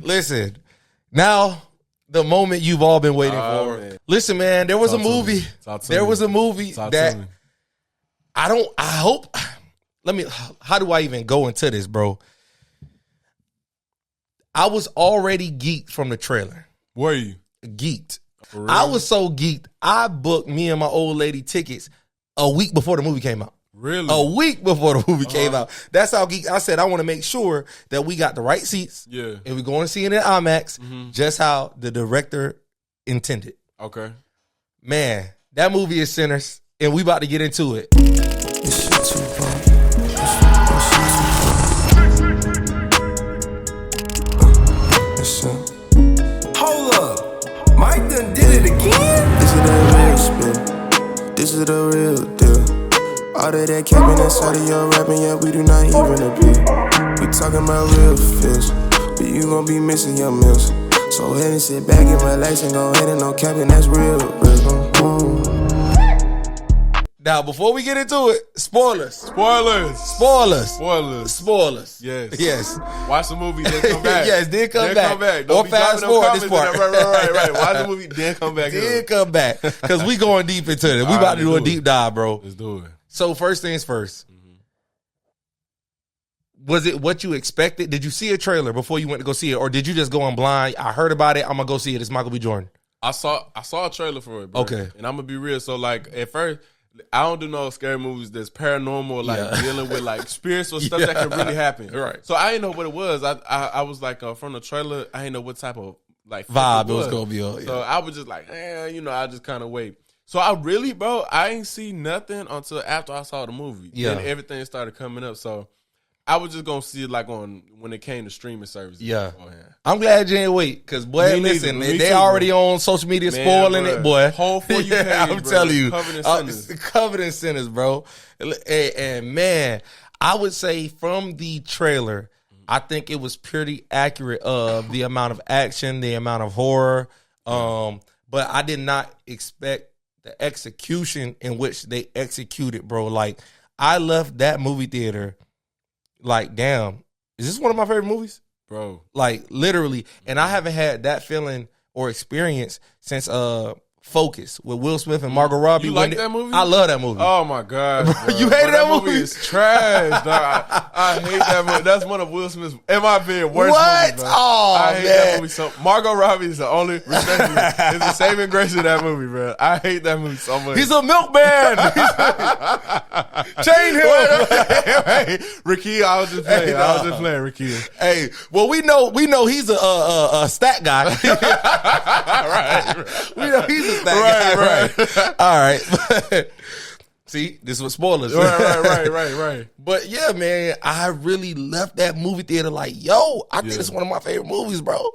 Listen, now the moment you've all been waiting for. Man. Listen, man, there was a movie. There was a movie that how do I even go into this, bro? I was already geeked from the trailer. Were you? Geeked. I was so geeked, I booked me and my old lady tickets a week before the movie came out. Really? A week before the movie came out. That's how geeked. I said I want to make sure that we got the right seats. Yeah. And we're going to see it in IMAX, just how the director intended. Okay. Man, that movie is Sinners, and we about to get into it. Hold up, Mike done did it again? This is the real spin. This is the real deal. All of that capping inside of your rapping, yeah, we do not even appeal. We talking about real fish, but you gon' be missing your meals. So ahead and sit back and relax and go ahead and no capping, that's real. Now, before we get into it, spoilers. Yes. Watch the movie, then come back. Yes, then come back. Don't or be fast dropping no forward this part. Right. Watch the movie, then come back. Then come back. Because we going deep into it. We about to do a deep dive, bro. Let's do it. So first things first. Was it what you expected? Did you see a trailer before you went to go see it? Or did you just go in blind? I heard about it. I'm going to go see it. It's Michael B. Jordan. I saw a trailer for it, bro. Okay. And I'm going to be real. So, like, at first, I don't do no scary movies that's paranormal, like dealing with like spirits or stuff that can really happen. Right. So I didn't know what it was. I was like from the trailer, I didn't know what type of like vibe it was gonna be on. So I was just like, I just kind of wait. So I really, bro, I ain't see nothing until after I saw the movie. Yeah. Then everything started coming up. So I was just gonna see it like on when it came to streaming services. Yeah. I'm glad you didn't wait, because boy, listen, they already on social media spoiling it, boy. Whole for you page, I'm telling you, covered in sinners. Covered in sinners, bro. And man, I would say from the trailer, I think it was pretty accurate of the amount of action, the amount of horror. But I did not expect the execution in which they executed, bro. Like, I left that movie theater like, damn, is this one of my favorite movies? Bro. Like, literally. And I haven't had that feeling or experience since Focus with Will Smith and Margot Robbie. You like that movie? I love that movie. Oh my God, bro. You hated that movie? It's trash, dog. I hate that movie. That's one of Will Smith's, in my opinion, worst movies. Bro. Oh, I hate that movie so. Margot Robbie is the only respectfully, is the saving grace of that movie, bro. I hate that movie so much. He's a milkman. Chain him. Hey, Ricky, I was just playing. I was just playing, Ricky. Hey, well, we know he's a stat guy. Right. We know he's a stat guy. Right. All right. See, this was spoilers. Right. But yeah, man, I really left that movie theater like, yo, I think it's one of my favorite movies, bro.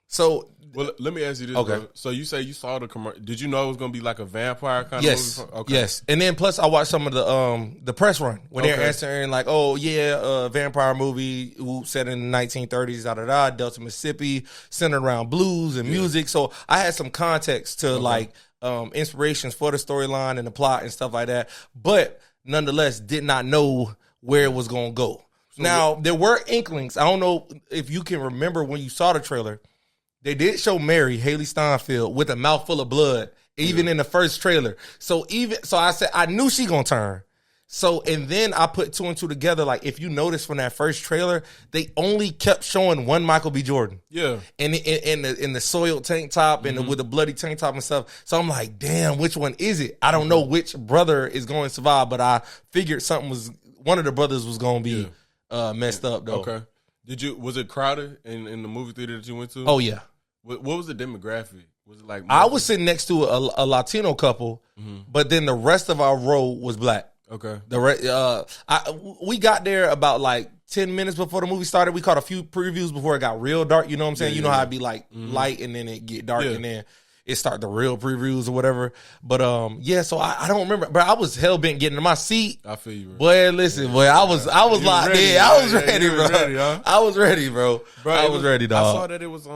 So, well, let me ask you this, bro. So you say you saw the commercial. Did you know it was going to be like a vampire kind of movie? Okay. Yes. And then plus I watched some of the press run when they're answering like, oh yeah, vampire movie set in the 1930s, Delta, Mississippi, centered around blues and music. So I had some context to like inspirations for the storyline and the plot and stuff like that. But nonetheless, did not know where it was going to go. So now, there were inklings. I don't know if you can remember when you saw the trailer. They did show Mary, Haley Steinfeld, with a mouthful of blood, even in the first trailer. So I said, I knew she gonna turn. So, and then I put two and two together. Like, if you notice from that first trailer, they only kept showing one Michael B. Jordan. Yeah. In the soiled tank top and with the bloody tank top and stuff. So I'm like, damn, which one is it? I don't know which brother is going to survive, but I figured one of the brothers was going to be messed up, though. Okay. Was it crowded in the movie theater that you went to? Oh, yeah. What was the demographic? Was it like I was sitting next to a Latino couple, but then the rest of our row was black. Okay. We got there about like 10 minutes before the movie started. We caught a few previews before it got real dark. You know what I'm saying? You know how it'd be like light and then it get dark and then it start the real previews or whatever. But so I don't remember. But I was hell bent getting in my seat. I feel you, bro. Boy, listen, boy, I was locked in. I was ready, bro. I was ready, bro. I was ready, dog. I saw that it was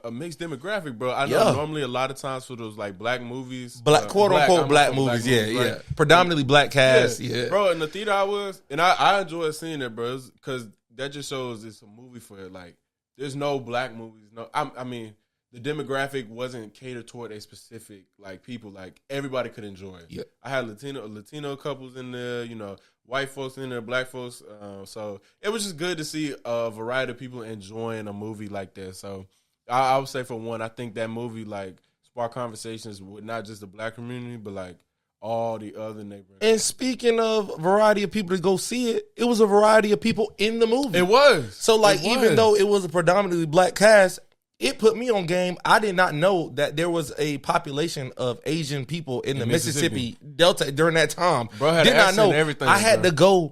a mixed demographic, bro. I know normally a lot of times for those like black movies, quote unquote black movies, yeah. Predominantly black cast, yeah. Bro, in the theater I was, and I enjoyed seeing it, bro, because that just shows it's a movie for like there's no black movies. No, I mean, the demographic wasn't catered toward a specific like people. Like everybody could enjoy it. Yeah. I had Latino couples in there, white folks in there, black folks. So it was just good to see a variety of people enjoying a movie like that. So I would say for one, I think that movie like sparked conversations with not just the black community, but like all the other neighborhoods. And speaking of variety of people to go see it, it was a variety of people in the movie. It was. So like even though it was a predominantly black cast, it put me on game. I did not know that there was a population of Asian people in the Mississippi Delta during that time. Bro had did not know everything. I had to go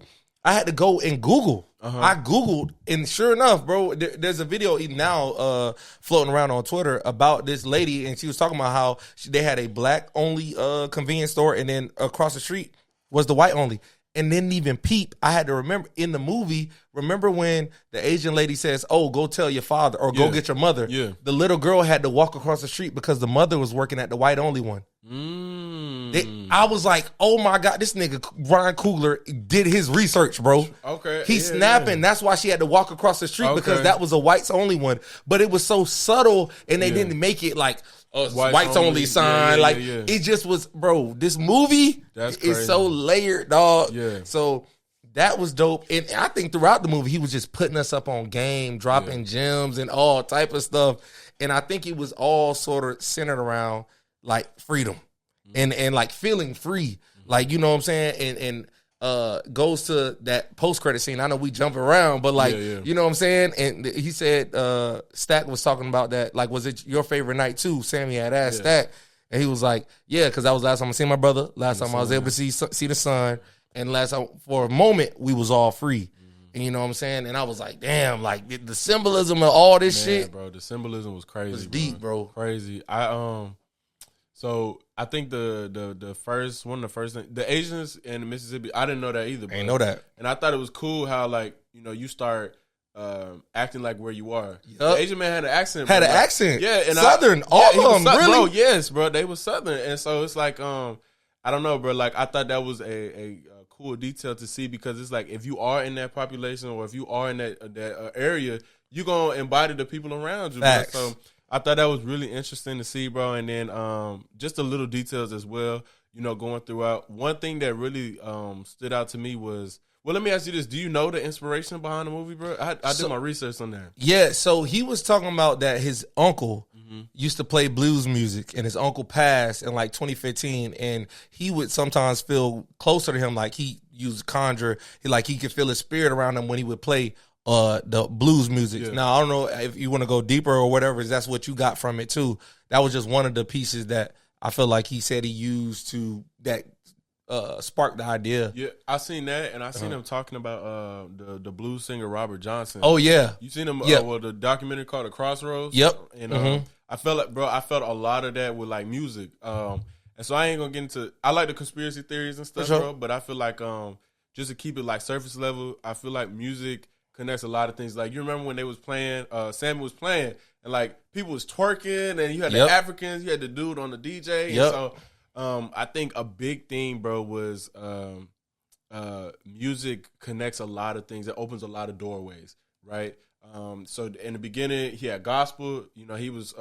and Google. I Googled, and sure enough, bro, there's a video now floating around on Twitter about this lady, and she was talking about how they had a black only convenience store, and then across the street was the white only. And didn't even peep. I had to remember in the movie, remember when the Asian lady says, "Oh, go tell your father or go get your mother." Yeah. The little girl had to walk across the street because the mother was working at the white only one. I was like, "Oh my God, this nigga Ryan Coogler did his research, bro." Okay. He's snapping. Yeah. That's why she had to walk across the street because that was a whites only one. But it was so subtle, and they didn't make it like a whites only sign. It just was, bro. This movie is so layered, dog. Yeah. So that was dope. And I think throughout the movie, he was just putting us up on game, dropping gems and all type of stuff. And I think it was all sort of centered around like freedom and like feeling free. Like, you know what I'm saying? And goes to that post-credit scene. I know we jump around, but like, you know what I'm saying? And he said, Stack was talking about that. Like, was it your favorite night too? Sammy had asked Stack. And he was like, yeah, because that was last time I seen my brother. Last time I was able to see the sun. And last time, for a moment, we was all free. And you know what I'm saying? And I was like, damn, like the symbolism of all this shit. Bro, the symbolism was crazy. It was deep, bro. Crazy. So I think the first one of the first thing, the Asians in Mississippi, I didn't know that either. Ain't know that. And I thought it was cool how like, you start acting like where you are. The Asian man had an accent. Had an accent. Yeah, and Southern. All of them, really? Bro, yes, bro. They was Southern. And so it's like, I don't know, bro. Like I thought that was a cool detail to see because it's like if you are in that population or if you are in that area, you're gonna embody the people around you. Facts. Bro. So I thought that was really interesting to see, bro. And then just the little details as well, going throughout. One thing that really stood out to me was, well, let me ask you this. Do you know the inspiration behind the movie, bro? I did my research on that. Yeah, so he was talking about that his uncle used to play blues music, and his uncle passed in like 2015, and he would sometimes feel closer to him, like he used conjure, he could feel his spirit around him when he would play the blues music. Yeah. Now, I don't know if you want to go deeper or whatever, that's what you got from it too. That was just one of the pieces that I feel like he said he used to that sparked the idea. Yeah, I seen that, and I seen him talking about the blues singer Robert Johnson. Oh yeah, you seen him? Yep. The documentary called The Crossroads. Yep. And I felt like, bro, I felt a lot of that with like music. And so I ain't gonna get into. I like the conspiracy theories and stuff, bro. But I feel like just to keep it like surface level, I feel like music connects a lot of things. Like you remember when they was playing, Sammy was playing, and like people was twerking, and you had the Africans, you had the dude on the DJ. And so I think a big thing, bro, was music connects a lot of things. It opens a lot of doorways, right? So in the beginning, he had gospel. He was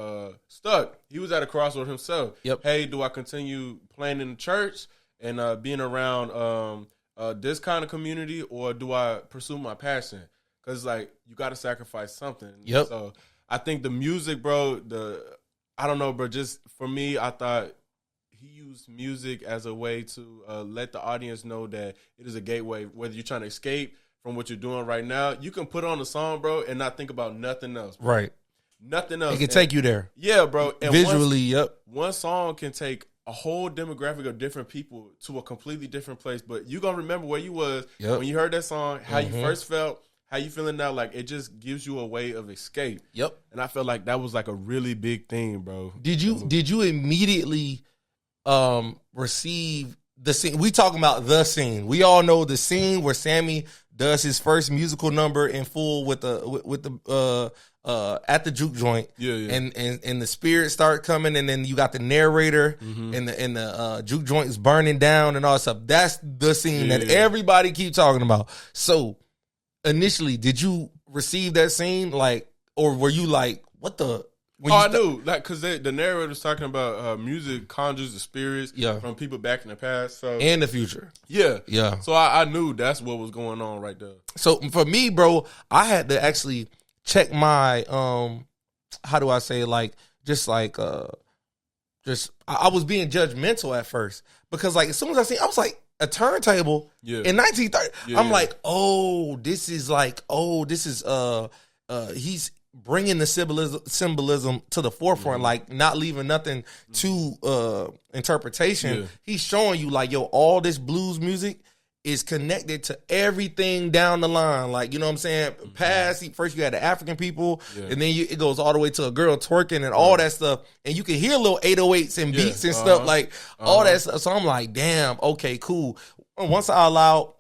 stuck. He was at a crossroad himself. Yep. Hey, do I continue playing in the church and being around this kind of community, or do I pursue my passion? Because like you got to sacrifice something. Yep. So I think the music, bro. I don't know, bro. Just for me, I thought he used music as a way to let the audience know that it is a gateway. Whether you're trying to escape from what you're doing right now, you can put on a song, bro, and not think about nothing else. Bro. Right. Nothing else. It can take you there. Yeah, bro. And visually, one song can take a whole demographic of different people to a completely different place. But you going to remember where you was when you heard that song, how you first felt, how you feeling now. Like, it just gives you a way of escape. Yep. And I felt like that was like a really big thing, bro. Did you immediately receive the scene? We talking about the scene. We all know the scene where Sammy does his first musical number in full with the at the juke joint. Yeah. And the spirits start coming, and then you got the narrator and the juke joint is burning down and all that stuff. That's the scene that everybody keep talking about. So initially, did you receive that scene or were you like, what the? I knew, like, because the narrator was talking about music conjures the spirits from people back in the past. So and the future. Yeah. So I knew that's what was going on right there. So for me, bro, I had to actually check my, how do I say, like, I was being judgmental at first. Because, like, as soon as I was like, a turntable in 1930. I'm like, this is he's bringing the symbolism to the forefront, like not leaving nothing to interpretation. He's showing you like, yo, all this blues music is connected to everything down the line. Like, you know what I'm saying? First you had the African people, and then it goes all the way to a girl twerking and all that stuff. And you can hear little 808s and beats and stuff, like all that stuff. So I'm like, damn, okay, cool. Once I allowed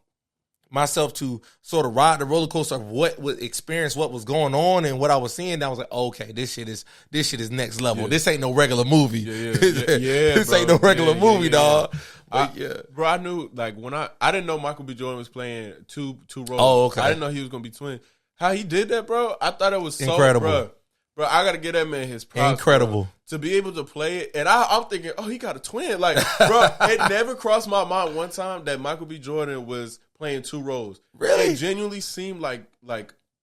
myself to sort of ride the roller coaster of what was going on and what I was seeing, I was like, okay, this shit is next level. This ain't no regular movie. This ain't no regular movie, dog. Bro, I knew, like, when I didn't know Michael B. Jordan was playing two roles. Oh, okay. I didn't know he was gonna be twin. How he did that, bro? I thought it was so incredible. Bro, I gotta give that man his props. Incredible. Bro, to be able to play it. And I'm thinking, he got a twin. Like, bro, it never crossed my mind one time that Michael B. Jordan was playing two roles. Really? It genuinely seemed like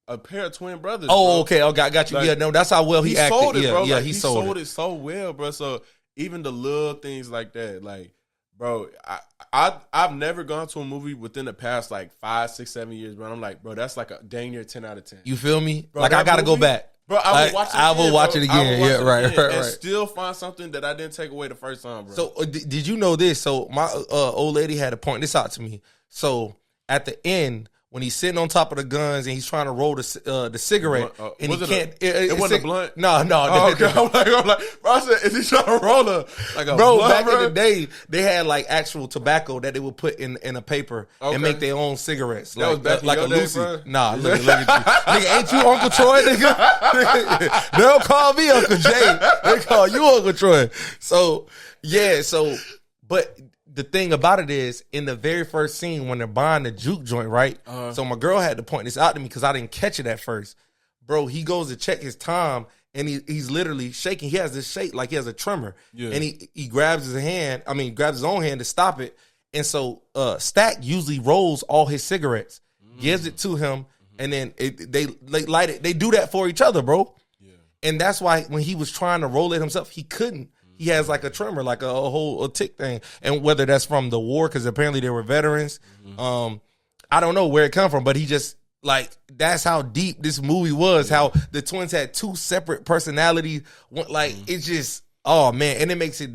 a pair of twin brothers. Oh, bro. okay. Got you. Like, no, that's how well he acted. Sold it, bro. He sold it so well, bro. So even the little things like that, like, bro, I've never gone to a movie within the past like 5, 6, 7 years, bro. I'm like, bro, that's like a dang near 10 out of 10. You feel me? Bro, like, I gotta go back. Bro, I will watch it again. I will watch it again. Yeah, right. And still find something that I didn't take away the first time, bro. So did you know this? So my old lady had to point this out to me. So at the end, when he's sitting on top of the guns and he's trying to roll the cigarette, and he can't. It wasn't a blunt. No. Okay. I'm like, bro. I said, is he trying to roll a bro? blunt, Back bro? in the day, they had like actual tobacco that they would put in a paper and make their own cigarettes. That was back in like your a day, Lucy. bro? Nah, look at you, nigga. Ain't you Uncle Troy, nigga? They don't call me Uncle Jay. They call you Uncle Troy. So yeah. But the thing about it is, in the very first scene when they're buying the juke joint, right? So my girl had to point this out to me because I didn't catch it at first. Bro, he goes to check his time and he's literally shaking. He has this shake like he has a tremor. Yeah. And he grabs his own hand to stop it. And so Stack usually rolls all his cigarettes, gives it to him, and then they light it. They do that for each other, bro. Yeah. And that's why when he was trying to roll it himself, he couldn't. He has like a tremor, like a whole tick thing. And whether that's from the war, because apparently they were veterans, I don't know where it come from, but he just, like, that's how deep this movie was, how the twins had two separate personalities. Like, it's just, oh, man. And it makes it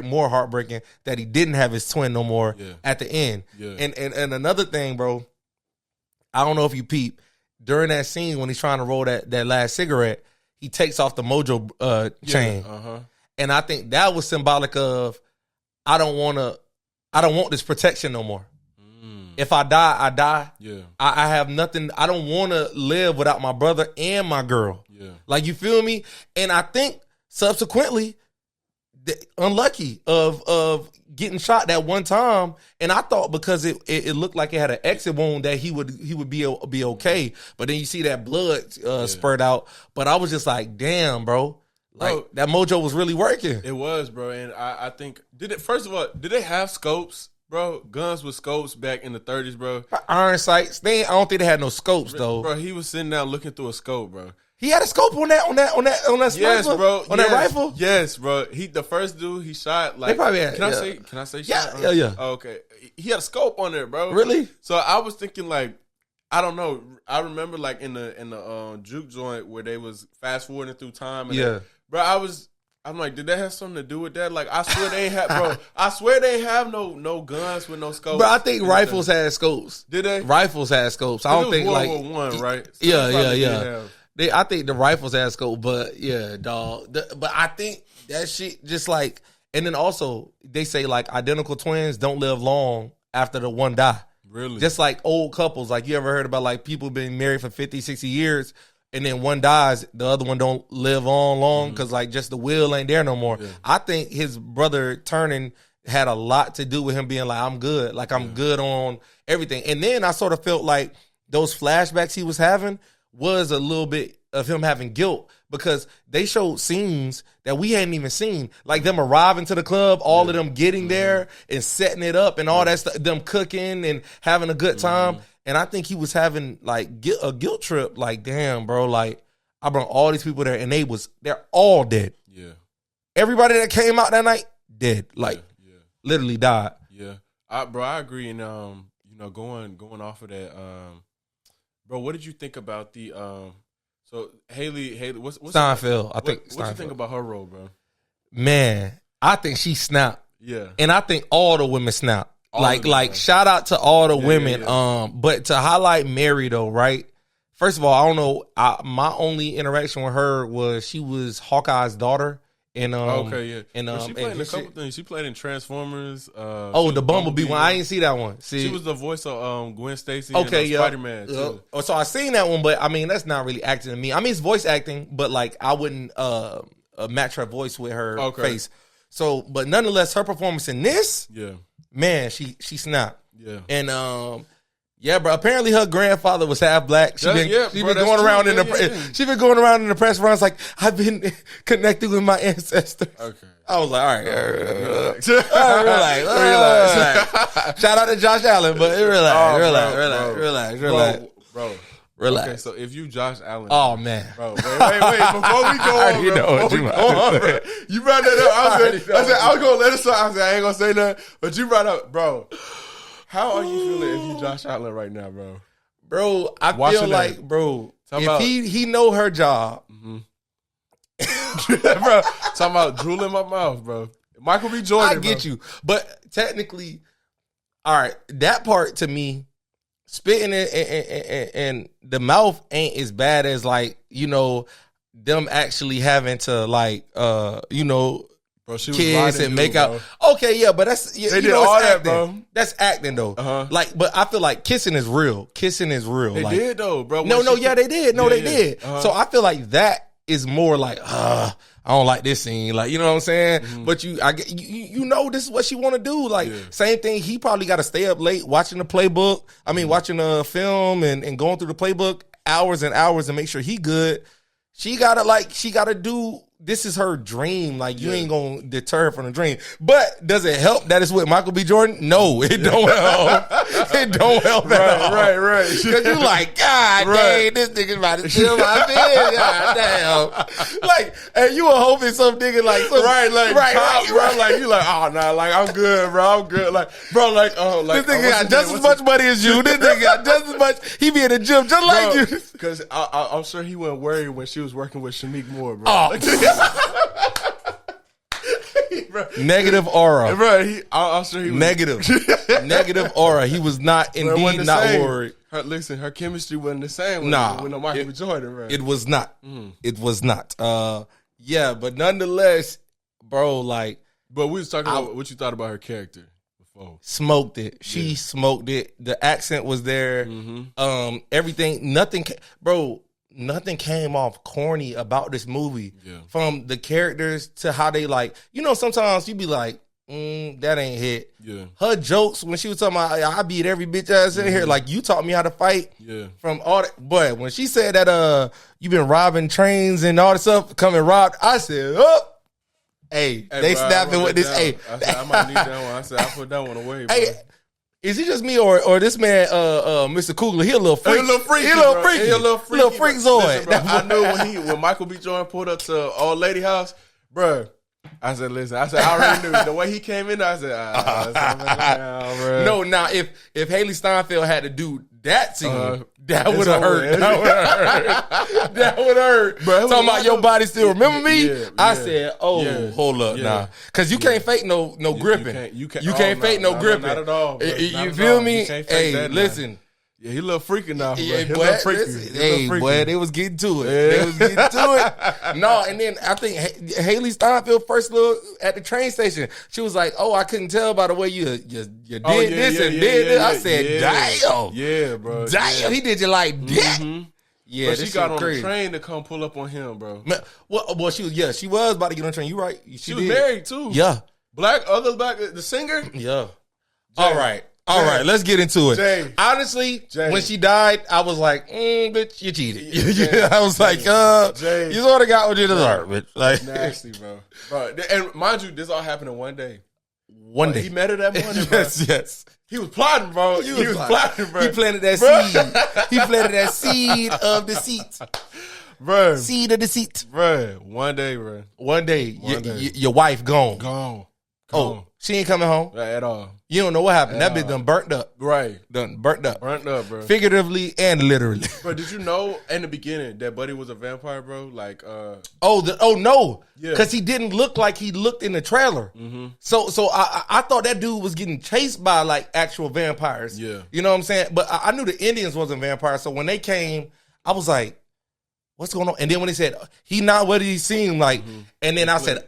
more heartbreaking that he didn't have his twin no more at the end. Yeah. And another thing, bro, I don't know if you peep, during that scene when he's trying to roll that last cigarette, he takes off the Mojo chain. And I think that was symbolic of, I don't want this protection no more. If I die, I die. Yeah. I have nothing. I don't want to live without my brother and my girl. Yeah. Like, you feel me? And I think subsequently, unlucky of getting shot that one time. And I thought because it looked like it had an exit wound that he would be okay. But then you see that blood spurt out. But I was just like, damn, bro. Like, bro, that Mojo was really working. It was, bro. And I think, first of all, did they have scopes, bro? Guns with scopes back in the 30s, bro? Iron sights. I don't think they had no scopes, though. Bro, he was sitting down looking through a scope, bro. He had a scope on that sniper? Yes, bro. On that rifle? Yes, bro. The first dude he shot, like, they probably had, can I say shot? Yeah. Oh, okay. He had a scope on there, bro. Really? So I was thinking, like, I don't know. I remember, like, in the juke joint where they was fast forwarding through time. And bro, I'm like, did that have something to do with that? Like, I swear they ain't have, bro. I swear they ain't have no guns with no scopes. Bro, I think rifles had scopes. Did they? Rifles had scopes. I don't think World War I, right? So yeah. I think the rifles had scopes, but yeah, dog. But I think that shit just like, and then also they say like identical twins don't live long after the one die. Really? Just like old couples. Like, you ever heard about like people being married for 50, 60 years? And then one dies, the other one don't live on long because like just the will ain't there no more. Yeah. I think his brother turning had a lot to do with him being like, I'm good. Like, I'm good on everything. And then I sort of felt like those flashbacks he was having was a little bit of him having guilt because they showed scenes that we hadn't even seen, like them arriving to the club, all of them getting there and setting it up and all that stuff, them cooking and having a good time. And I think he was having like a guilt trip. Like, damn, bro, like I brought all these people there and they're all dead. Yeah. Everybody that came out that night, dead. Like, literally died. Yeah. I agree. And, going off of that, bro, what did you think about the, so Haley, what's Steinfeld? I think. What you think about her role, bro? Man, I think she snapped. Yeah, and I think all the women snapped. Shout out to all the women. Yeah. But to highlight Mary though, right? First of all, I don't know. My only interaction with her was she was Hawkeye's daughter. And she played in a couple things. She played in Transformers. The Bumblebee one. I didn't see that one. She was the voice of Gwen Stacy. Okay, in Spider-Man. Too. So I seen that one, but I mean that's not really acting to me. I mean it's voice acting, but like I wouldn't match her voice with her face. So, but nonetheless, her performance in this, man, she snapped. Yeah, and yeah, bro. Apparently, her grandfather was half black. She been going around in the press runs like I've been connected with my ancestors. Okay, I was like, all right, relax. Shout out to Josh Allen, but relax, bro. Relax. Okay, so if you Josh Allen, man, bro, wait. Before we go on, bro, you brought that up. I said I was gonna let it slide. I said I ain't gonna say nothing, but you brought up, bro. How are you feeling if you Josh Allen right now, bro? Bro, I feel like, bro, if he know her job. Bro, talking about drool in my mouth, bro. Michael B. Jordan, I get you. But technically, all right, that part to me, spitting in the mouth ain't as bad as like, them actually having to like, bro, she was kiss and make out. Okay, yeah, but that's they did all that, bro. That's acting though. Like, but I feel like kissing is real. They did though, bro. They did. They did. So I feel like that is more like, I don't like this scene. Like, you know what I'm saying? Mm-hmm. But this is what she want to do. Like, same thing. He probably got to stay up late watching the playbook. I mean, watching a film and going through the playbook hours and hours and make sure he good. She gotta do. This is her dream. Like, you ain't gonna deter her from the dream. But does it help that it's with Michael B. Jordan? No, it don't help. It don't help at all. Right. Because you like, God dang, this nigga's about to chill my bed. God damn. Like, and you were hoping some nigga like, bro. Like, you like, oh, nah, like, I'm good, bro. I'm good. Like, bro, like, this nigga got just as much money as you. This nigga got just as much. He be in the gym just like you. Because I'm sure he wasn't worried when she was working with Shanique Moore, bro. Negative aura. Bro, I'm sure he was negative aura. He was not indeed not worried. Her chemistry wasn't the same when the Michael B. Jordan, bro. It was not. It was not. But nonetheless, bro, like. But we was talking about what you thought about her character before. Smoked it. She smoked it. The accent was there. Mm-hmm. Everything. Nothing came off corny about this movie. Yeah. From the characters to how they like, sometimes you be like, that ain't hit. Yeah. Her jokes when she was talking about, I beat every bitch ass in here. Like, you taught me how to fight. Yeah. From all that. But when she said that, you been robbing trains and all this stuff, coming robbed, I said, hey, they snapping with this. Hey, I said, I might need that one. I said, I put that one away, bro. Hey, is it just me or this man, Mr. Kugler? He a little freak. He a little freakazoid. Listen, I knew when Michael B. Jordan pulled up to Old Lady House, bro. I said, listen. I already knew the way he came in. I said, bro. No, now if Haley Steinfeld had to do that scene, that would have hurt. That would hurt. Bro, talking about your body still remember me? I said, hold up now. Because you can't fake no gripping. You can't fake no gripping. Not at all. You feel me? Hey, listen. Yeah, he a little freaking now. Yeah, boy, they was getting to it. No, and then I think Haley Steinfeld first look at the train station, she was like, "Oh, I couldn't tell by the way you did this and did this." I said, "Damn, yeah, bro, damn, he did you like that." Mm-hmm. Yeah, but she got on the train to come pull up on him, bro. Well, she was about to get on the train. You right? She was married too. Yeah, other black, the singer. Yeah. All right. All right, let's get into it. Jay. Honestly, Jay. when she died, I was like, bitch, you cheated. Jay. I was like, Jay. you sort of got what you deserve, bitch. Like, nasty, bro. And mind you, this all happened in one day. One day. He met her that morning, bro. Yes. He was plotting, bro. He was plotting, bro. He planted that seed. He planted that seed of deceit. Bro. Seed of deceit. Bro. One day, bro. One day, your wife gone. Gone. Oh, she ain't coming home. At all. You don't know what happened. That bitch done burnt up. Right. Done burnt up. Burnt up, bro. Figuratively and literally. Bro, did you know in the beginning that Buddy was a vampire, bro? Like, oh no. Yeah. Because he didn't look like he looked in the trailer. Mm-hmm. So I thought that dude was getting chased by like actual vampires. Yeah. You know what I'm saying? But I knew the Indians wasn't vampires. So when they came, I was like, what's going on? And then when they said, he not what he seemed like, and then I said,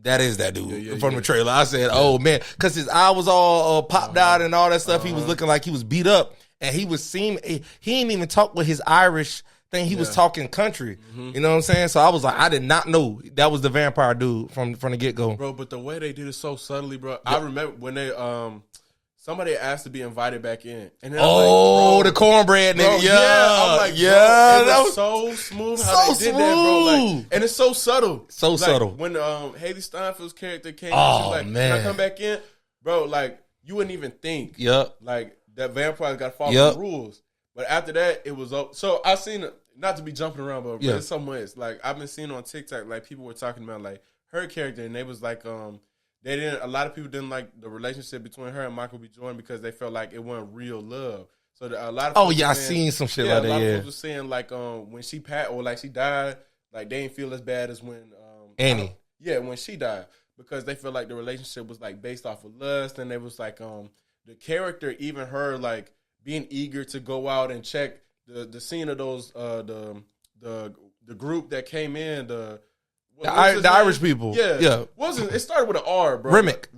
that is that dude from the trailer. I said, oh man, because his eye was all popped out and all that stuff. He was looking like he was beat up, and he didn't even talk with his Irish thing. He was talking country. You know what I'm saying? So I was like, I did not know that was the vampire dude from the get go, bro. But the way they did it so subtly, bro. I remember when they somebody asked to be invited back in, and then the cornbred nigga. Yeah, I'm like, yeah, that was so smooth how they did that, bro. Like, and it's so subtle, subtle. When Haley Steinfeld's character came, she was like, man, can I come back in, bro? Like, you wouldn't even think, like that vampires got to follow the rules. But after that, it was up. So I seen it, not to be jumping around, but in some ways, like I've been seeing on TikTok, like people were talking about like her character, and they was like, a lot of people didn't like the relationship between her and Michael B. Jordan because they felt like it wasn't real love. So a lot of I seen some shit like that. A lot of people were saying like when she she died, like they didn't feel as bad as when Annie. When she died, because they felt like the relationship was like based off of lust, and they was like the character, even her like being eager to go out and check the scene of those the group that came in the Irish people. Yeah. It started with an R, bro. Remick.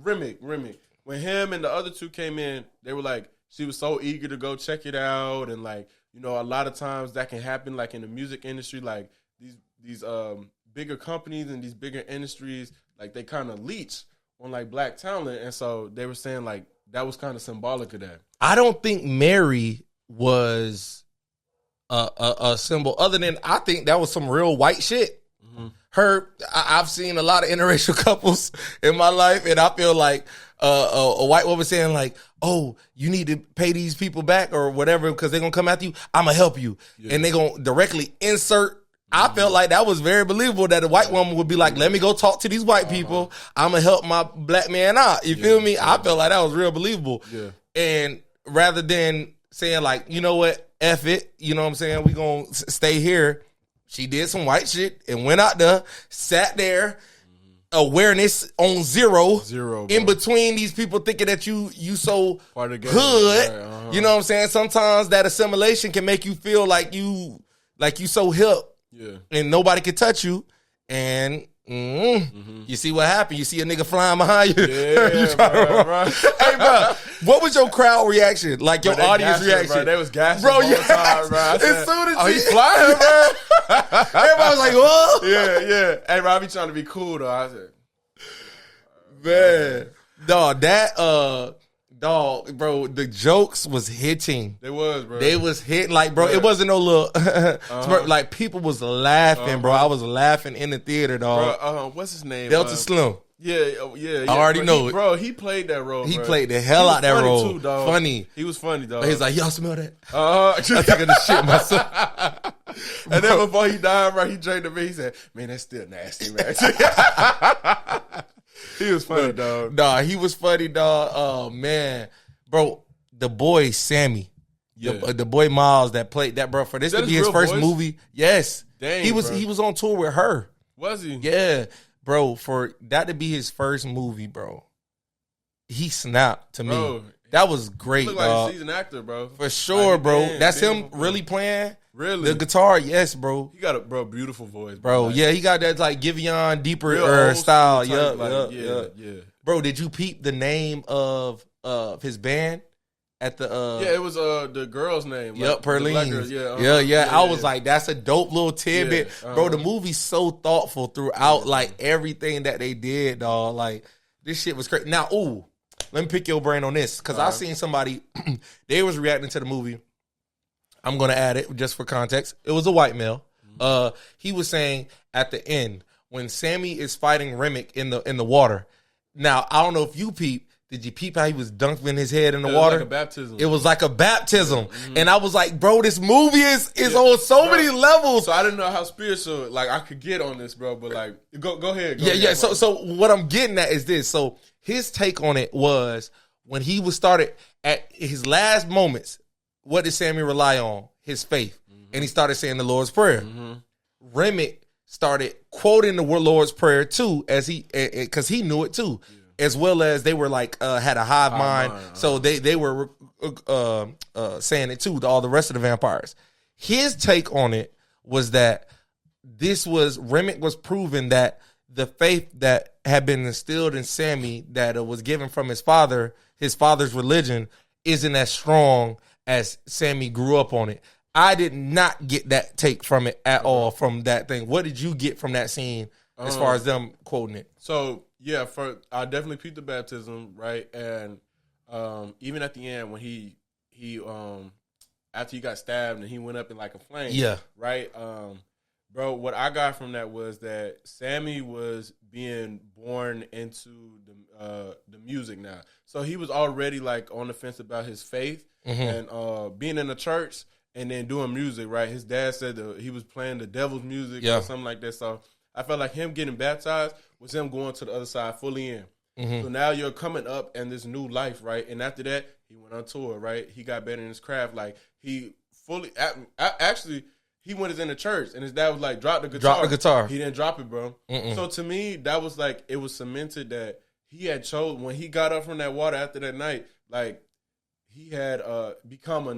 When him and the other two came in, they were like, she was so eager to go check it out. And like, you know, a lot of times that can happen like in the music industry, like these bigger companies and these bigger industries, like they kind of leech on like black talent. And so they were saying like that was kind of symbolic of that. I don't think Mary was a symbol other than I think that was some real white shit. I've seen a lot of interracial couples in my life, and I feel like a white woman saying like, "Oh, you need to pay these people back or whatever because they're gonna come after you. I'm gonna help you," and they're gonna directly insert. I felt like that was very believable that a white woman would be like, "Let me go talk to these white people. I'm gonna help my black man out." You feel me? I felt like that was real believable. Yeah. And rather than saying like, you know what, F it, you know what I'm saying? We gonna stay here. She did some white shit and went out there, sat there, awareness on zero in between these people thinking that you so hood. Right, You know what I'm saying? Sometimes that assimilation can make you feel like you so hip and nobody can touch you. And you see what happened? You see a nigga flying behind you. Bro. Hey, bro, what was your crowd reaction? Like your audience reaction? Bro, they was gassing bro, all the time, bro. As soon as he's flying, bro. Everybody was like, whoa. Yeah. Hey, bro, I be trying to be cool, though. I said, man. Dog, bro, the jokes was hitting. They was, bro. They was hitting. Like, bro, it wasn't no little, like, people was laughing, bro. I was laughing in the theater, dog. Bro, what's his name? Delta Slim. Yeah. I already know it. Bro, he played that role, He played the hell out that role. Too, dog. Funny. He was funny, dog. He's like, y'all smell that? I think I just shit myself. And then before he died, bro, he drank the beer. He said, man, that's still nasty, man. He was funny, dog. Nah, he was funny, dog. Oh, man. Bro, the boy Sammy. The boy Miles that played that, bro. For this to be his first movie. Yes. Dang, he was on tour with her. Was he? Yeah. Bro, for that to be his first movie, bro. He snapped to me. That was great, he look dog. like a seasoned actor, bro. For sure, like, bro. That's him really playing. Really? The guitar, yes, bro. He got a beautiful voice, bro. Like, yeah, he got that like Giveon deeper style. Yeah. Bro, did you peep the name of his band at the? It was the girl's name. Yep, Perlene. Yeah. I was like, that's a dope little tidbit, bro. The movie's so thoughtful throughout, like everything that they did, dog. Like this shit was crazy. Now, let me pick your brain on this because I seen somebody they was reacting to the movie. I'm gonna add it just for context. It was a white male. He was saying at the end when Sammy is fighting Remick in the water. Now I don't know if you peep. Did you peep how he was dunking his head in the water? Like a baptism. It was like a baptism. And I was like, bro, this movie is on so many levels. So I didn't know how spiritual like I could get on this, bro. But like, go ahead. Go yeah. ahead, So what I'm getting at is this. So his take on it was when he was started at his last moments, what did Sammy rely on? His faith. And he started saying the Lord's Prayer. Remick started quoting the Lord's Prayer too, because he knew it too. As well as they were like had a hive mind, so they were saying it too to all the rest of the vampires. His take on it was that Remick was proving that the faith that had been instilled in Sammy that was given from his father's religion isn't as strong as Sammy grew up on it. I did not get that take from it at all from that thing. What did you get from that scene as far as them quoting it? So yeah, I definitely peeped the baptism, right? And even at the end when he after he got stabbed and he went up in like a flame, right? Bro, what I got from that was that Sammy was being born into the music now, so he was already like on the fence about his faith and being in the church and then doing music, right? His dad said that he was playing the devil's music or something like that, so I felt like him getting baptized was him going to the other side fully in. So now you're coming up in this new life, right? And after that, he went on tour, right? He got better in his craft. Like, he fully... Actually, he went in the church, and his dad was like, drop the guitar. Drop the guitar. He didn't drop it, bro. So to me, that was like, it was cemented that he had chose... When he got up from that water after that night, like, he had become a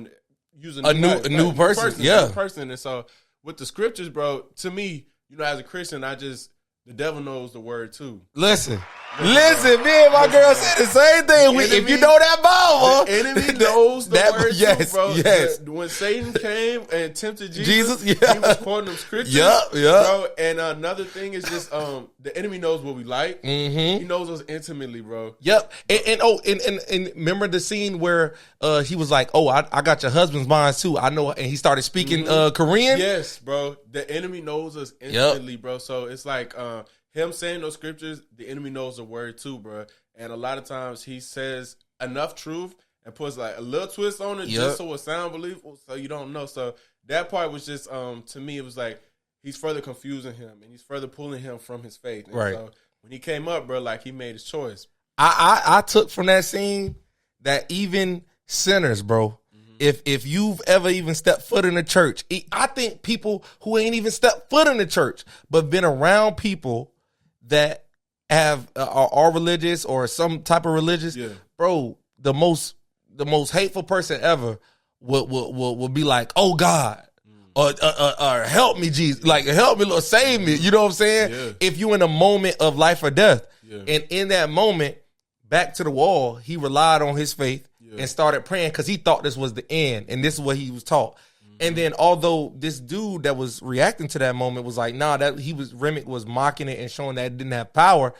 new person. Yeah. New person. And so, with the scriptures, bro, to me... You know, as a Christian, the devil knows the word too. Listen, me and my girl said the same thing. If you know that Bible, the enemy knows the word too, bro. Yes. When Satan came and tempted Jesus, he was quoting them scriptures. Bro. And another thing is just the enemy knows what we like. He knows us intimately, bro. Yep. And remember the scene where he was like, "Oh, I got your husband's mind too. I know," and he started speaking Korean. Yes, bro. The enemy knows us intimately, bro. So it's like him saying those scriptures, the enemy knows the word too, bro. And a lot of times he says enough truth and puts like a little twist on it just so it sounds believable, so you don't know. So that part was just to me, it was like he's further confusing him and he's further pulling him from his faith. And right. So when he came up, bro, like he made his choice. I took from that scene that even sinners, bro, if you've ever even stepped foot in the church, I think people who ain't even stepped foot in the church but been around people that have are religious or some type of religious, bro, the most hateful person ever will be like, "Oh God," or "Help me, Jesus," like "Help me, Lord, save me." You know what I'm saying? Yeah. If you in a moment of life or death, and in that moment, back to the wall, he relied on his faith and started praying because he thought this was the end, and this is what he was taught. And then, although this dude that was reacting to that moment was like, "Nah," Remick was mocking it and showing that it didn't have power.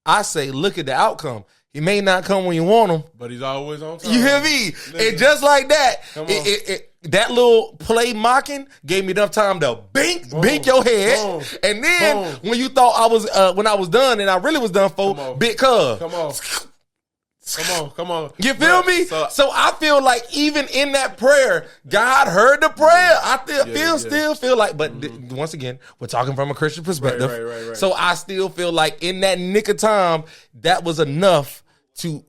I say, look at the outcome. He may not come when you want him, but he's always on time. You hear me? Listen. And just like that, that little play mocking gave me enough time to bink your head. Boom. And then when you thought I was when I was done and I really was done for, big cub. Come on. You feel me? So I feel like even in that prayer, God heard the prayer. I still feel like, but once again, we're talking from a Christian perspective. Right. So I still feel like in that nick of time, that was enough to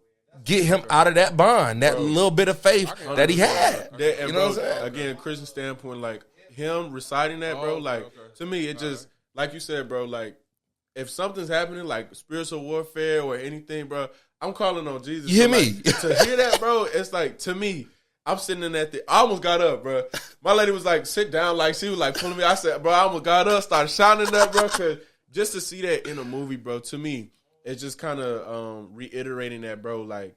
get him out of that bond, that little bit of faith that he had. You know what I'm saying? Again, Christian standpoint, like him reciting that, bro, to me, it just, like you said, bro, like if something's happening, like spiritual warfare or anything, bro, I'm calling on Jesus. You hear me? To hear that, bro, it's like, to me, I'm sitting in that thing. I almost got up, bro. My lady was like, sit down, like she was like pulling me. I said, bro, I almost got up, started shouting up, bro, because just to see that in a movie, bro, to me, it's just kind of reiterating that, bro, like,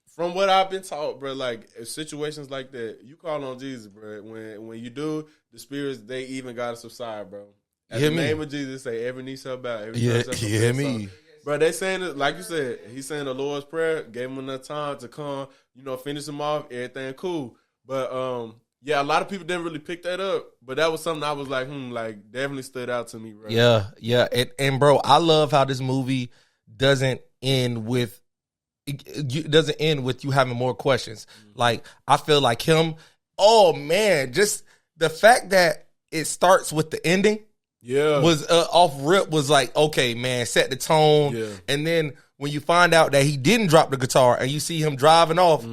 from what I've been taught, bro, like, situations like that, you call on Jesus, bro. When you do, the spirits, they even got to subside, bro. At the name of Jesus, say every knee shall bow. Every tongue shall confess. You hear me? Bro, they saying it like you said. He's saying the Lord's prayer, gave him enough time to come, finish him off. Everything cool, but yeah, a lot of people didn't really pick that up. But that was something I was like, definitely stood out to me, bro. Yeah, and bro, I love how this movie doesn't end with you having more questions. Mm-hmm. Like I feel like him. Oh man, just the fact that it starts with the ending. Yeah, was off rip was like, okay, man, set the tone. Yeah. And then when you find out that he didn't drop the guitar and you see him driving off,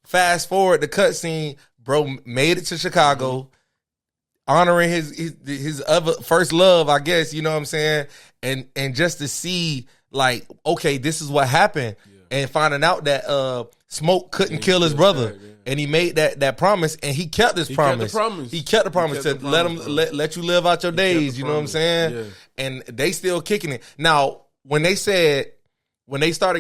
fast forward the cutscene, bro made it to Chicago, honoring his other first love, I guess, you know what I'm saying? And just to see like, okay, this is what happened. Yeah. And finding out that Smoke couldn't kill his brother. That, yeah. And he made that promise, and he kept his promise. He kept the promise to let you live out your days. You know what I'm saying? Yeah. And they still kicking it. Now, when they started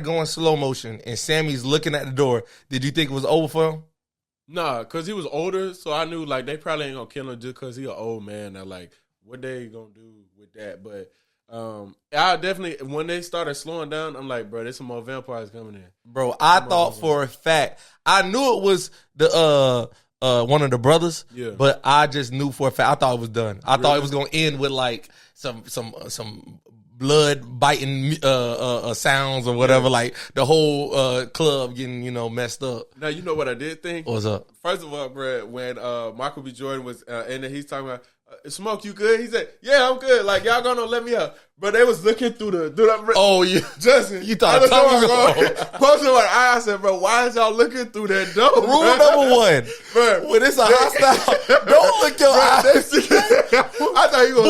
going slow motion, and Sammy's looking at the door, did you think it was over for him? Nah, because he was older, so I knew like they probably ain't gonna kill him just because he an old man. Now, like, what they gonna do with that? But I definitely, when they started slowing down, I'm like, bro, there's some more vampires coming in. Bro, I thought for a fact, I knew it was the one of the brothers, but I just knew for a fact, I thought it was done. I thought it was gonna end with like some blood biting sounds or whatever, like the whole club getting messed up. Now you know what I did think. What's up? First of all, bro, when Michael B. Jordan was in there, he's talking about. Smoke, you good? He said, yeah, I'm good. Like, y'all gonna let me up. But they was looking through the oh, yeah. Justin. You thought the tongue was posted my eye. I said, bro, why is y'all looking through that door? Rule number one. Bro, when it's a hostile, don't look your eyes. I thought he was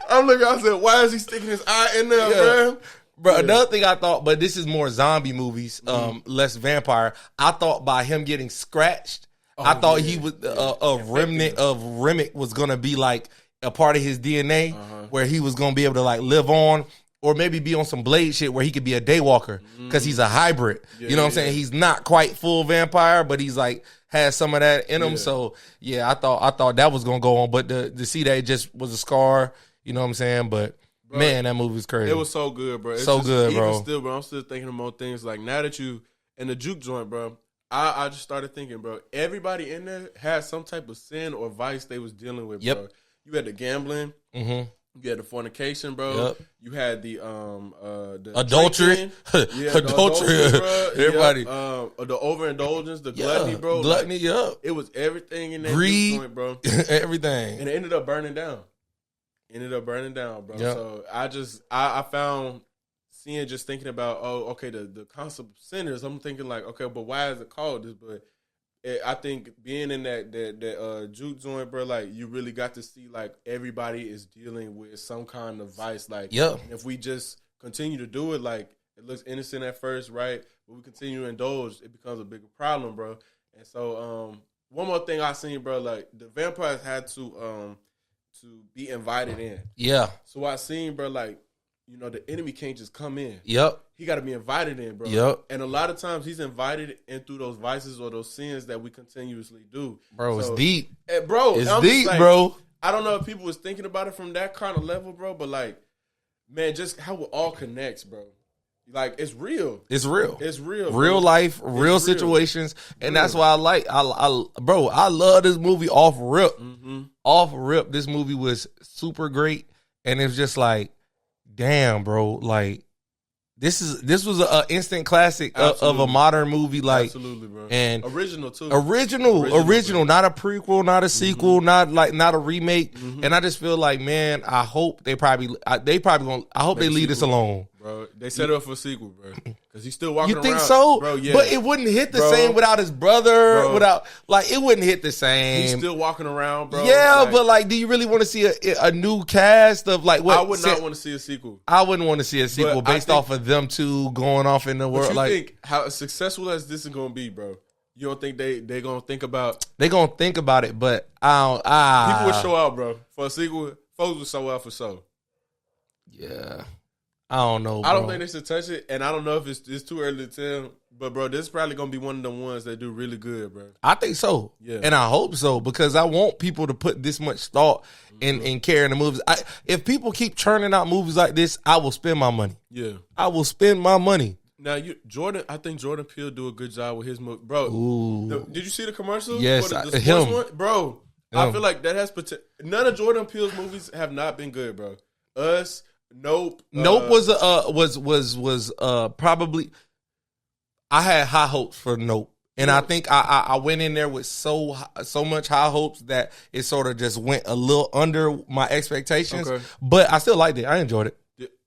I'm looking, I said, why is he sticking his eye in there, bro? Bro, another thing I thought, but this is more zombie movies, less vampire. I thought by him getting scratched, I thought he was a remnant of Remick was gonna be like a part of his DNA, where he was gonna be able to like live on, or maybe be on some Blade shit where he could be a daywalker because he's a hybrid. You know what I'm saying? He's not quite full vampire, but he's like has some of that in him. So I thought that was gonna go on, but to see that it just was a scar, you know what I'm saying? But bro, man, that movie was crazy. It was so good, bro. It's so good, bro. Still, bro, I'm still thinking of more things. Like now that you in the juke joint, bro. I just started thinking, bro, everybody in there had some type of sin or vice they was dealing with, bro. You had the gambling. You had the fornication, bro. You had the adultery. Adultery, bro. Everybody. The overindulgence, the gluttony, bro. Gluttony, It was everything in that greed, joint, bro. Everything. And it ended up burning down. Bro. So I found seeing, just thinking about, the concept of sinners, I'm thinking like, okay, but why is it called this? But I think being in that juke joint, bro, like you really got to see like everybody is dealing with some kind of vice. Like, if we just continue to do it, like it looks innocent at first, right? But we continue to indulge, it becomes a bigger problem, bro. And so, one more thing I seen, bro, like the vampires had to be invited in. Yeah. So I seen, bro, like, the enemy can't just come in. He got to be invited in, bro. And a lot of times he's invited in through those vices or those sins that we continuously do. Bro, it's deep. It's deep, bro. I don't know if people was thinking about it from that kind of level, bro, but like, man, just how it all connects, bro. Like, it's real. It's real. Real life, real situations. And that's why I love this movie off rip. Off rip, this movie was super great. And it was just like, damn, bro, like this was an instant classic of a modern movie, like, absolutely, bro. And original too, original, not a prequel, not a sequel, not a remake. And I just feel like, man, I hope they leave this alone. Bro, they set it up for a sequel, bro. Because he's still walking around. You think so? Bro, yeah. But it wouldn't hit the same without his brother. It wouldn't hit the same. He's still walking around, bro. Yeah, but like, do you really want to see a new cast of like what? I would not want to see a sequel. I wouldn't want to see a sequel based off of them two going off in the world. But you think how successful as this is going to be, bro? You don't think they going to think about? They going to think about it, but people would show out, bro. For a sequel, folks would show out for sure. Yeah. I don't know, bro. I don't think they should touch it, and I don't know if it's too early to tell. But bro, this is probably gonna be one of the ones that do really good, bro. I think so. Yeah. And I hope so, because I want people to put this much thought in carrying the movies. If people keep churning out movies like this, I will spend my money. Yeah. I will spend my money. Now, I think Jordan Peele do a good job with his movie. Bro, did you see the commercial? Yes, for the him. one? Bro, I feel like that has potential. None of Jordan Peele's movies have not been good, bro. Us, Nope. Nope was probably. I had high hopes for Nope, and I think I went in there with so much high hopes that it sort of just went a little under my expectations. Okay. But I still liked it. I enjoyed it.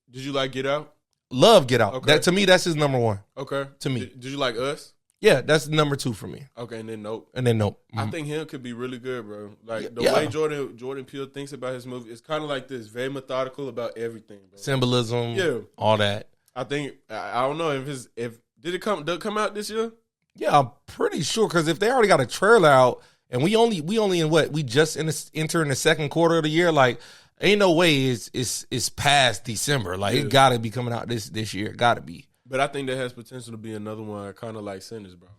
Did you like Get Out? Love Get Out. Okay. That to me, that's his number one. Okay. To me, did you like Us? Yeah, that's number 2 for me. Okay, and then Nope. Mm-hmm. I think him could be really good, bro. Like the way Jordan Peele thinks about his movie, it's kind of like this, very methodical about everything, bro. Symbolism, all that. I think I don't know if did it come out this year? Yeah, I'm pretty sure, because if they already got a trailer out and we only in what, we just entering the second quarter of the year, like ain't no way it's past December. Like it got to be coming out this year. Got to be. But I think that has potential to be another one, kind of like Sinners, bro.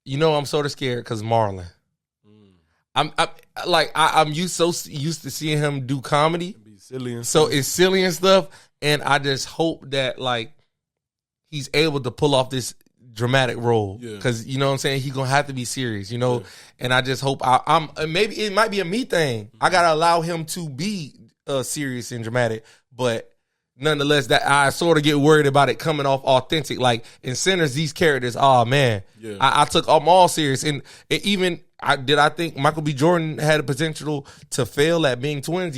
You know, I'm sort of scared because Marlon. I'm used to seeing him do comedy. Be silly and so it's silly and stuff, and I just hope that like he's able to pull off this dramatic role, because you know what I'm saying, he's gonna have to be serious, you know. And I just hope I'm maybe it might be a me thing. I gotta allow him to be serious and dramatic, but nonetheless, that I sort of get worried about it coming off authentic. Like in Sinners, these characters, oh man, I took them all serious, and I think Michael B. Jordan had a potential to fail at being twins,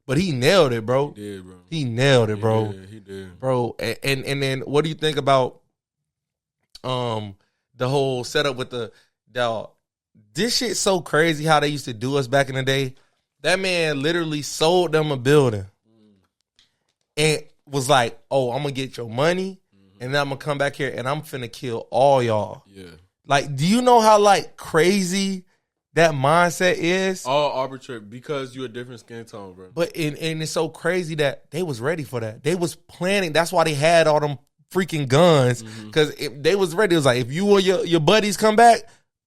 but he nailed it, bro. He did, bro. He nailed it, bro. Yeah, he did, bro. And then what do you think about the whole setup with the this shit's so crazy how they used to do us back in the day. That man literally sold them a building and was like, oh, I'm gonna get your money and then I'm gonna come back here and I'm finna kill all y'all. Yeah. Like, do you know how like crazy that mindset is? All arbitrary because you're a different skin tone, bro. But and it's so crazy that they was ready for that. They was planning. That's why they had all them freaking guns, because they was ready. It was like, if you or your buddies come back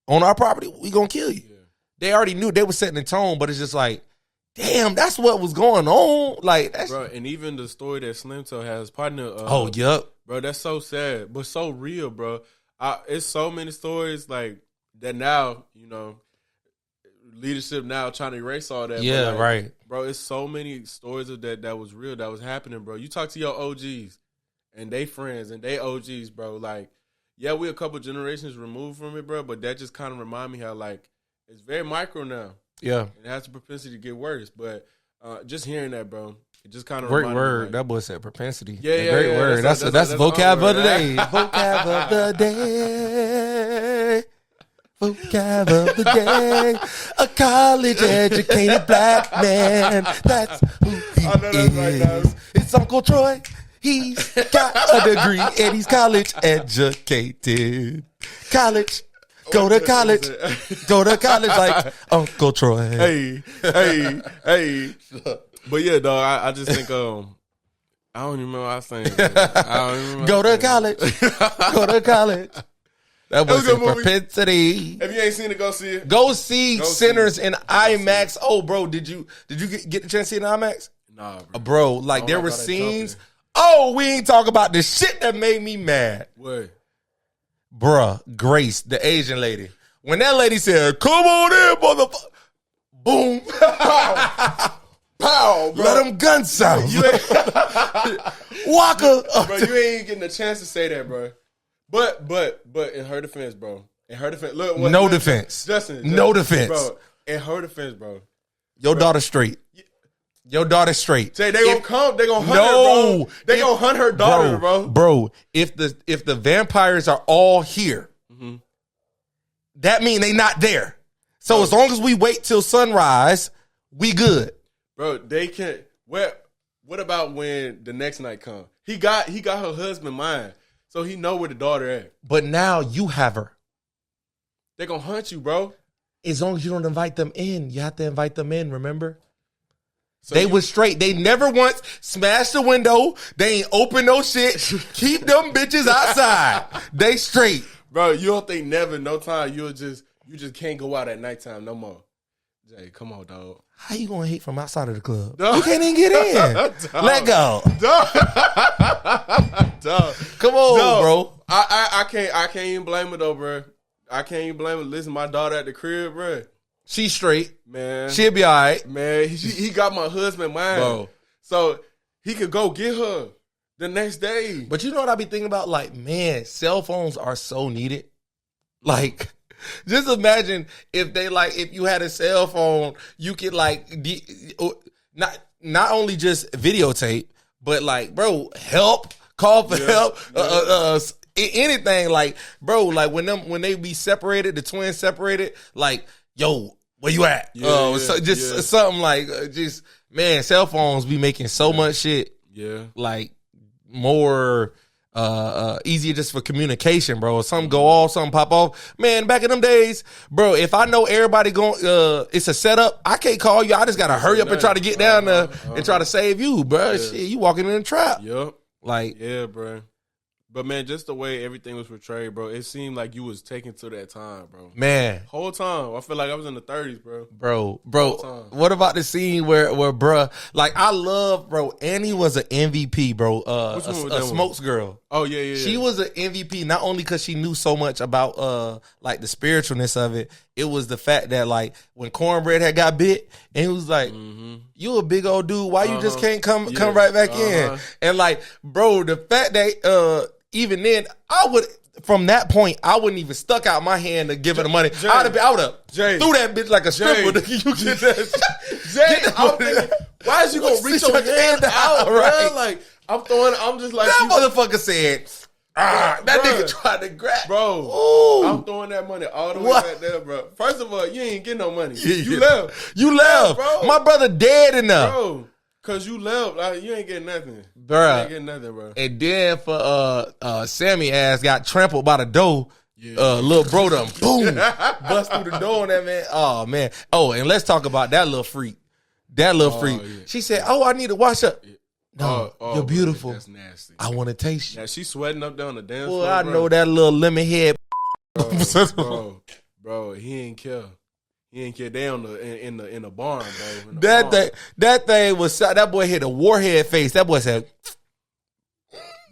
on our property, we gonna kill you. Yeah. They already knew. They was setting the tone, but it's just like, damn, that's what was going on. Like, that's, bro, and even the story that Slim Toe has partner. Bro, that's so sad, but so real, bro. It's so many stories like that now. You know, leadership now trying to erase all that. Yeah, like, right, bro. It's so many stories of that was real, that was happening, bro. You talk to your OGs and they friends and they OGs, bro. Like, yeah, we a couple generations removed from it, bro. But that just kind of remind me how like it's very micro now. Yeah, it has the propensity to get worse. But just hearing that, bro, it just kind of great word. Like, that boy said propensity. Yeah, great word. That's vocab of the day. Vocab of the day. Vocab of the day. A college educated black man. That's who he is. Right, it's Uncle Troy. He's got a degree and he's college educated. College. Go to college. Go to college like Uncle Troy. Hey. But yeah, dog, I just think I don't even remember what I was saying. Go to college. Go to college. That was a propensity. If you ain't seen it, go see it. Go see Sinners in IMAX. Oh, bro, did you get the chance to see it in IMAX? Nah, bro. Like there were scenes. Oh, we ain't talk about the shit that made me mad. What? Bruh, Grace, the Asian lady. When that lady said, "Come on in, motherfucker," boom, pow, bro. Let them guns sound. Walker, bro, you ain't getting a chance to say that, bro. But in her defense, bro. In her defense, look. No defense. Justin, no defense, bro. In her defense, bro. Your daughter's straight. Your daughter's straight. Say they gonna come. They gonna hunt her, bro. They gonna hunt her daughter, bro. Bro, if the vampires are all here, that mean they not there. So as long as we wait till sunrise, we good, bro. They can't. What about when the next night come? He got her husband mind, so he know where the daughter at. But now you have her. They gonna hunt you, bro. As long as you don't invite them in, you have to invite them in. Remember. So they was straight. They never once smashed the window. They ain't open no shit. Keep them bitches outside. They straight. Bro, you don't think never, no time, you just can't go out at nighttime no more. Jay, come on, dog. How you gonna hate from outside of the club? Dog. You can't even get in. Let go. Dog. Come on, bro. I can't even blame her though, bro. I can't even blame her. Listen, my daughter at the crib, bro. She's straight. Man. She'll be all right. Man, he got my husband mind. Bro. So he could go get her the next day. But you know what I be thinking about? Like, man, cell phones are so needed. Like, just imagine if you had a cell phone, you could not only just videotape, but like, bro, call for help, anything. Like, bro, like when they be separated, the twins separated, like, yo, where you at? Something like, man, cell phones be making so much shit. Yeah. Like, more easier just for communication, bro. Something go off, something pop off. Man, back in them days, bro, if I know everybody going, it's a setup, I can't call you. I just gotta hurry up and try to get down there and try to save you, bro. Yeah. Shit, you walking in a trap. Yep. Like, yeah, bro. But, man, just the way everything was portrayed, bro, it seemed like you was taken to that time, bro. Man. Whole time. I feel like I was in the 30s, bro. Bro, what about the scene where bruh, like, I love, bro, Annie was an MVP, bro. A Smokes girl. Oh, yeah. She was an MVP, not only because she knew so much about, like, the spiritualness of it. It was the fact that, like, when Cornbread had got bit, and he was like, you a big old dude, why you just can't come right back in? And, like, bro, the fact that, even then, from that point, I wouldn't even stuck out my hand to give her the money. I would have threw that bitch like a stripper. You get that. I'm thinking, why is you gonna reach your hand out, right? Bro? Like, I'm just like, that motherfucker said, that nigga tried to grab. Bro, ooh. I'm throwing that money all the way back there, bro. First of all, you ain't getting no money. You left. You left. Bro. My brother dead enough. Bro. Cause you left, like, you ain't getting nothing, bro. You ain't getting nothing, bro. And then for Sammy ass got trampled by the door. Yeah. Little bro done boom bust through the door on that man. Oh man. Oh, and let's talk about that little freak. That little freak. Yeah. She said, "Oh, I need to wash up." No, you're beautiful. That's nasty. I want to taste you. Yeah, she's sweating up there on the dance floor. I know that little lemon head. Bro, he ain't care. He ain't care. They in the barn, bro. That thing was, that boy hit a warhead face. That boy said,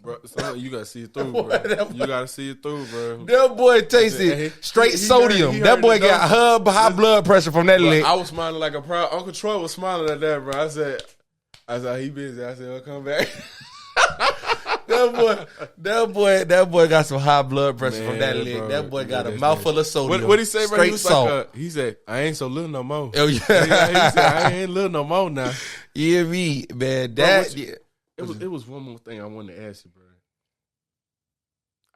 bro, you gotta see it through, bro. You gotta see it through, bro. That boy tasted straight sodium. That boy got high blood pressure from that lick. I was smiling like a proud. Uncle Troy was smiling at that, bro. I said, he busy. I said, I'll come back. That boy got some high blood pressure from that lick. Bro, that boy got a mouthful of sodium. What he say, bro? Straight he was salt. Like, he said, I ain't so little no more. Oh yeah. He said, I ain't little no more now. Yeah, me, man. It was one more thing I wanted to ask you, bro.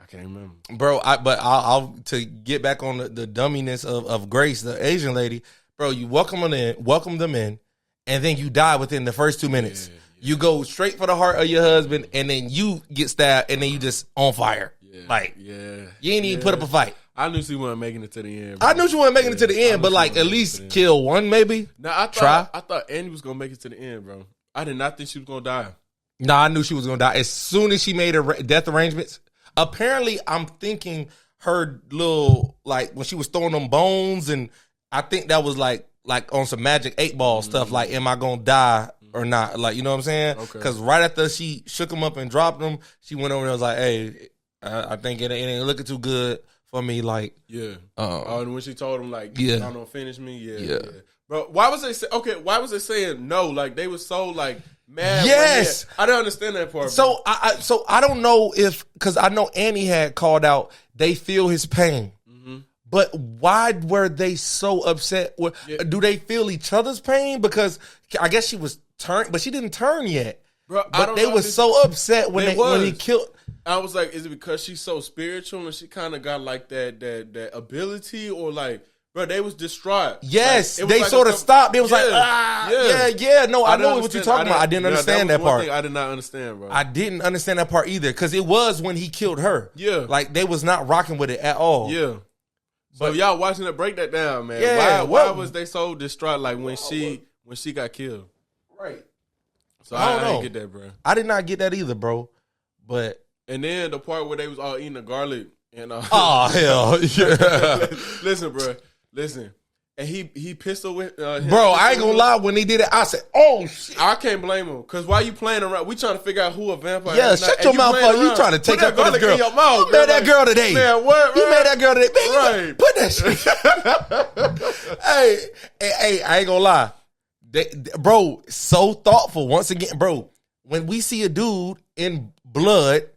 I can't remember, bro. I'll to get back on the dumminess of Grace, the Asian lady, bro. You welcome them in, and then you die within the first 2 minutes. Yeah. You go straight for the heart of your husband, and then you get stabbed, and then you just on fire. You ain't even put up a fight. I knew she wasn't making it to the end, bro. I knew she wasn't making it to the end, but like at least kill one, maybe. Now I thought Annie was gonna make it to the end, bro. I did not think she was gonna die. Nah, I knew she was gonna die as soon as she made her death arrangements. Apparently, I'm thinking her little, like, when she was throwing them bones, and I think that was like on some Magic 8-Ball stuff. Like, am I gonna die or not? Like, you know what I'm saying? Because right after she shook him up and dropped him, she went over and was like, "Hey, I think it ain't looking too good for me." Like, and when she told him, like, "I don't finish me," yeah. Bro, why was they saying no? Like, they was so like mad. Yes, I don't understand that part. So I don't know because I know Annie had called out, they feel his pain. But why were they so upset? Do they feel each other's pain? Because I guess she was turned, but she didn't turn yet. Bro, but they were so upset when he killed. I was like, is it because she's so spiritual and she kind of got like that ability, or like, bro, they was distraught. Yes, like, they like sort of stopped. They was like, No, I know what you're talking about. I didn't understand that part. I did not understand, bro. I didn't understand that part either, because it was when he killed her. Yeah, like they was not rocking with it at all. Yeah. So y'all watching it, break that down, man. Yeah, why was they so distraught? Like when she got killed. Right. So I didn't get that, bro. I did not get that either, bro. But and then the part where they was all eating the garlic and oh hell yeah. Listen, bro. Listen. And he pistol with bro. I ain't gonna lie. When he did it, I said, "Oh shit!" I can't blame him because why you playing around? We trying to figure out who a vampire. Yeah, is. shut your mouth up. You trying to take up for this girl? Your mouth, you made that girl today. Man, what? You made that girl today. Man, right. Put that shit. hey, I ain't gonna lie. Bro, so thoughtful. Once again, bro, when we see a dude in blood,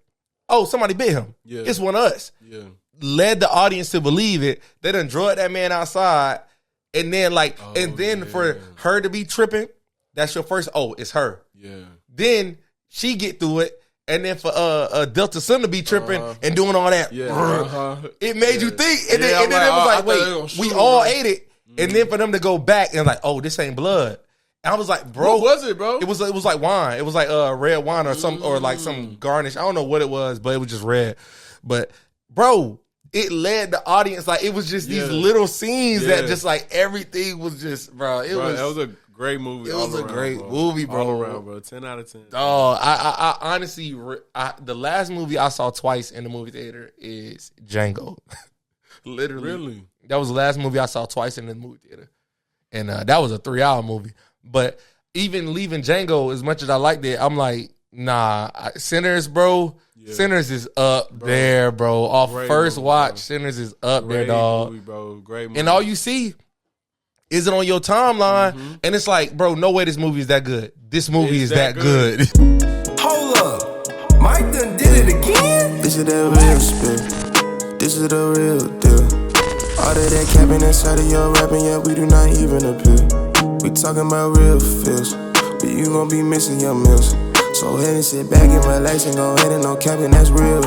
oh, somebody bit him. Yeah. It's one of us. Yeah. Led the audience to believe it. They done drugged that man outside. And then for her to be tripping, that's your first, it's her. Yeah. Then she get through it. And then for Delta Sun to be tripping and doing all that, it made you think. And then it was like, wait, we all ate it. And then for them to go back and like, oh, this ain't blood. And I was like, bro, what was it, bro? It was like wine. It was like red wine or some garnish. I don't know what it was, but it was just red. But bro, it led the audience, like it was just these little scenes that just like everything was just, bro. That was a great movie. It was a great movie, bro. All around, bro. 10 out of 10. Oh, I honestly, the last movie I saw twice in the movie theater is Django. Literally, really, that was the last movie I saw twice in the movie theater, and that was a 3-hour movie. But even leaving Django, as much as I liked it, I'm like, nah, Sinners, bro. Yeah. Sinners is up there, bro. Off great first movie, watch, bro. Sinners is up great there, dog. Movie, bro. Great movie. And all you see is it on your timeline, and it's like, bro, no way this movie is that good. This movie is that good. Hold up, Mike done did it again. This is the real spin. This is the real deal. All of that capping inside of your rapping, yeah, we do not even appeal. We talking about real feels, but you gon' be missing your meals. So ahead and sit back and relax and go ahead and no capping, that's real.